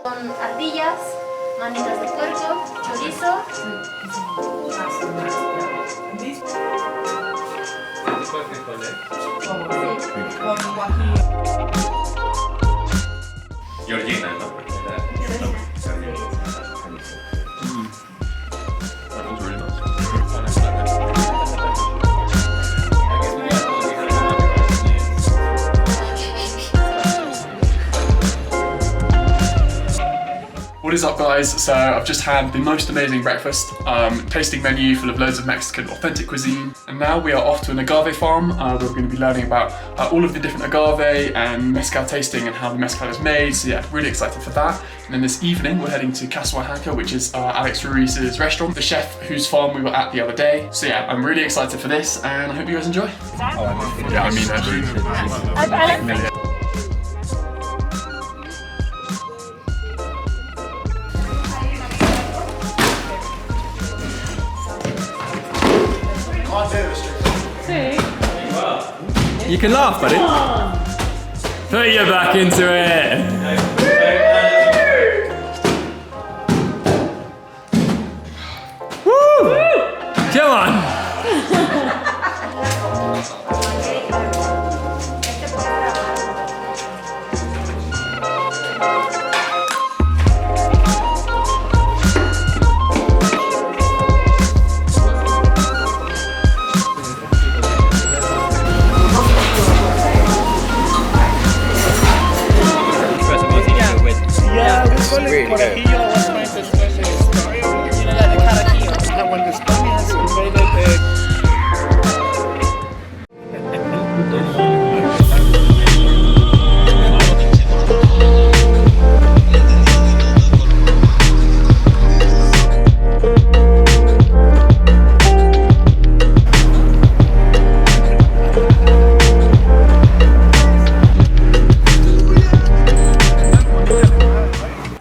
Con ardillas, manitas de puerco, chorizo. Georgina, ¿no? That was really nice. What is up, guys? So I've just had the most amazing breakfast, tasting menu full of loads of Mexican authentic cuisine, and now we are off to an agave farm where we're going to be learning about all of the different agave and mezcal tasting and how the mezcal is made. So yeah, really excited for that. And then this evening we're heading to Casa Oaxaca, which is Alex Ruiz's restaurant, the chef whose farm we were at the other day. So yeah, I'm really excited for this, and I hope you guys enjoy. Yeah, I mean actually. You can laugh, buddy. Put your back into it. Woo! Come on.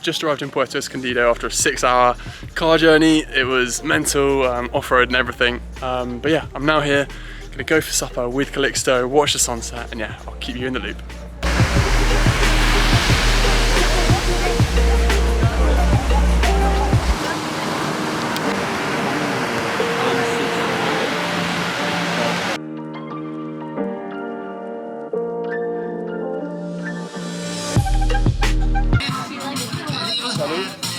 Just arrived in Puerto Escondido after a 6-hour car journey. It was mental, off-road and everything. But yeah, I'm now here, gonna go for supper with Calixto, watch the sunset, and yeah, I'll keep you in the loop.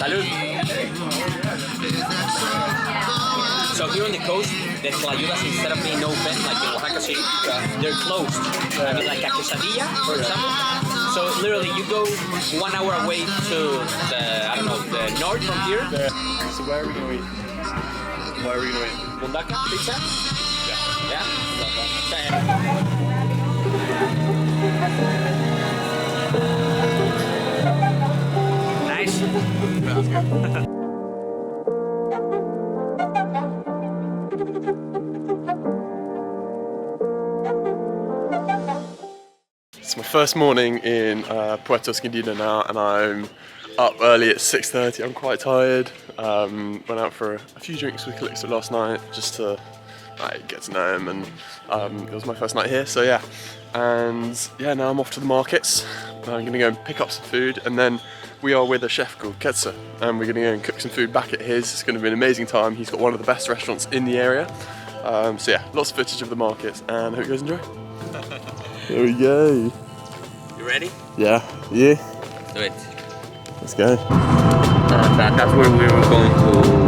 Salud. So here on the coast, the tlayudas, instead of being open, like in Oaxaca City, they're closed. I mean, like a quesadilla, for example. So literally, you go 1 hour away to the, I don't know, the north from here. So where are we gonna eat? Where are we gonna eat? Bundaca pizza? Yeah. Nice. It's my first morning in Puerto Escondido now, and I'm up early at 6:30. I'm quite tired. Went out for a few drinks with Calixto last night just to get to know him, and it was my first night here, so yeah. And yeah, now I'm off to the markets. I'm gonna go and pick up some food, and then we are with a chef called Ketsa, and we're gonna go and cook some food back at his. It's gonna be an amazing time. He's got one of the best restaurants in the area. So yeah, lots of footage of the markets, and I hope you guys enjoy. There we go. You ready? Yeah. Yeah. Do it. Let's go. That's where we were going to.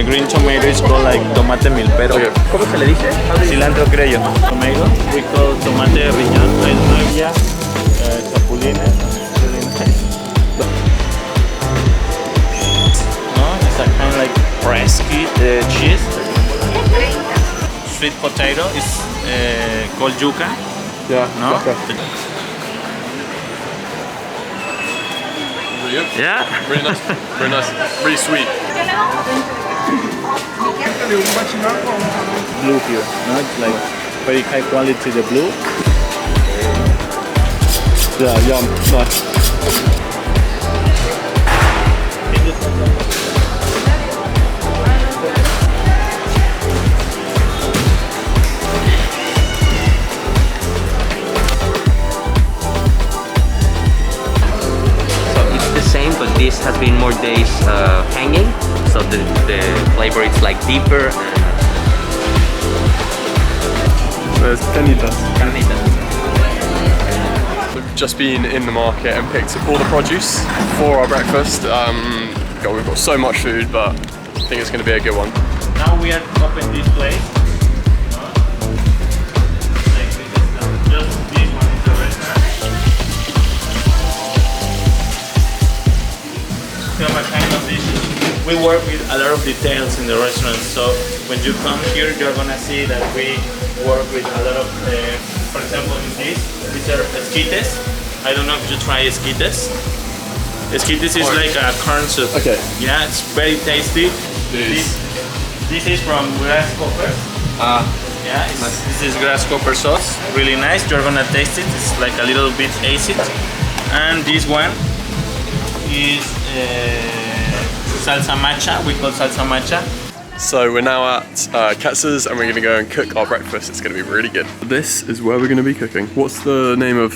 Green tomato is called like tomate milpero. ¿Cómo se le dice? Cilantro creo. Tomato, we call tomate riñón. Navia, chapulines. Really nice. No, it's a kind of like pressed cheese. Sweet potato is called yuca. Yeah. No. Okay. Really good. Yeah. Really nice. Very nice. Really sweet. Blue here. No, it's like very high quality the blue. Yeah, yum, nice. But this has been more days hanging, so the flavor is like deeper. There's carnitas. Carnitas. We've just been in the market and picked up all the produce for our breakfast. God, we've got so much food, but I think it's going to be a good one. Now we are open this place. Just this one is the restaurant. We work with a lot of details in the restaurant, so when you come here, you're gonna see that we work with a lot of, for example, in these are esquites. I don't know if you try esquites. Esquites is like a corn soup. Okay. Yeah, it's very tasty. This is from grasshopper. Yeah, this is grasshopper sauce. Really nice. You're gonna taste it. It's like a little bit acid. And this one is salsa matcha. We call salsa matcha. So we're now at Katz's and we're going to go and cook our breakfast. It's going to be really good. This is where we're going to be cooking. What's the name of?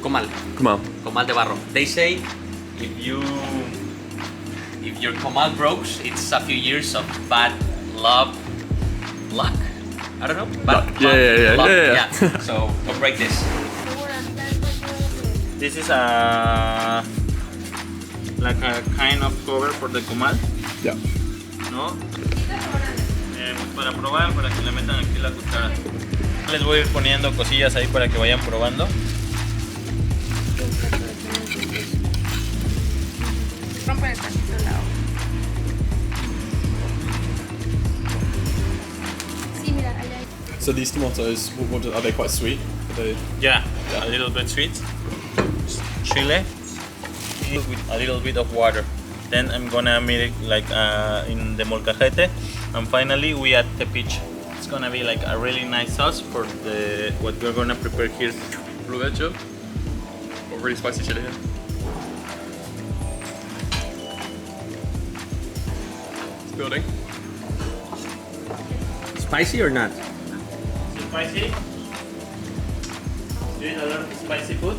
Comal. Comal. Comal de barro. They say if your comal breaks, it's a few years of bad luck. I don't know. Bad Luck. Yeah. So don't break this. This is like a kind of cover for the comal, Yeah. ¿no? Para probar, para que le metan aquí la cuchara. Les voy a ir poniendo cosillas ahí para que vayan probando. Rompe el tantito la hoja. Sí, mira, allá hay. So these tomatoes, are they quite sweet? Yeah, a little bit sweet. Chile with a little bit of water. Then I'm gonna make it like in the molcajete, and finally we add the peach. It's gonna be like a really nice sauce for the what we're gonna prepare here. Provecho. Got really spicy chili here. It's building. Spicy or not? Is it spicy? Do you eat a lot of spicy food?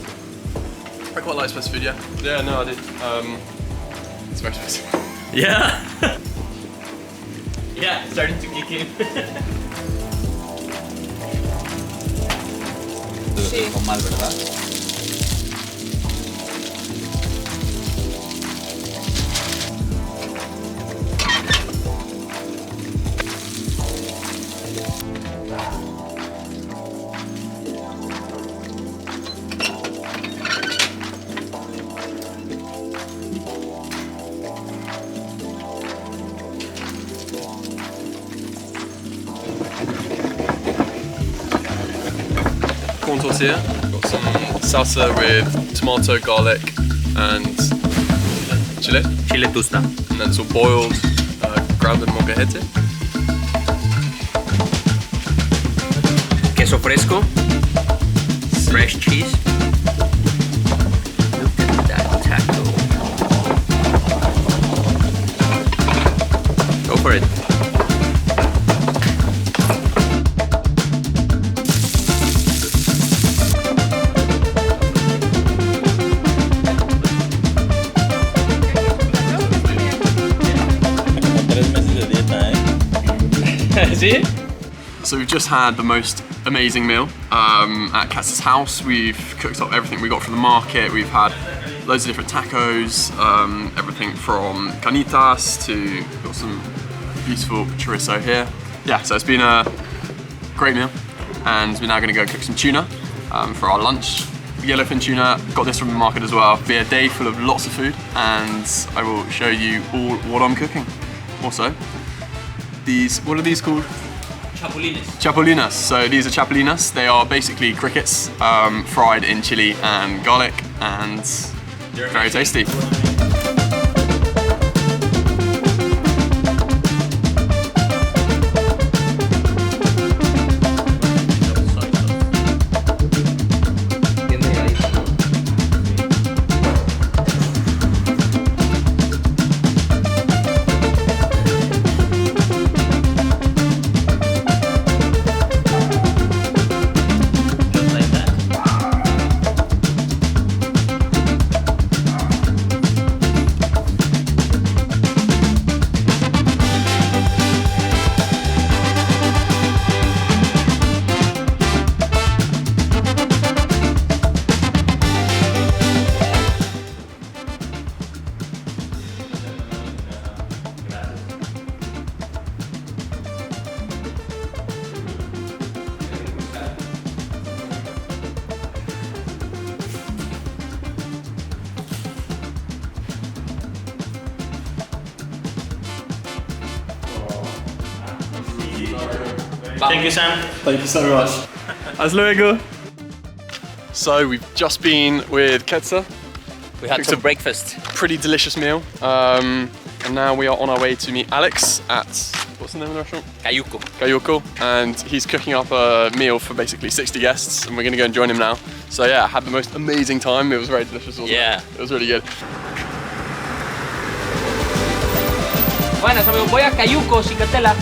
I quite like spicy food, yeah. Yeah, no, I did. It's very spicy. Yeah. Yeah, it's starting to kick in. Sí. Comal, ¿verdad? Corn tortilla. Got some salsa with tomato, garlic, and chile. Chile tusta. And then it's all boiled, ground in molcajete. Queso fresco. Fresh cheese. Look at that taco. Go for it. See? So we've just had the most amazing meal at Katz's house. We've cooked up everything we got from the market. We've had loads of different tacos, everything from carnitas to got some beautiful chorizo here. Yeah, so it's been a great meal, and we're now going to go cook some tuna for our lunch. Yellowfin tuna, got this from the market as well. It'll be a day full of lots of food, and I will show you all what I'm cooking. Also, these, what are these called? Chapulines. Chapulines. So these are chapulines. They are basically crickets fried in chili and garlic, and very tasty. Thank you, Sam. Thank you so much. Hasta luego. So we've just been with Ketsa. We had Cooked some a breakfast. Pretty delicious meal. And now we are on our way to meet Alex at, what's the name of the restaurant? Cayuco. Cayuco. And he's cooking up a meal for basically 60 guests, and we're gonna go and join him now. So yeah, I had the most amazing time. It was very delicious, wasn't Yeah. it? It was really good. Buenas amigos, voy a Cayuco, Cicatela.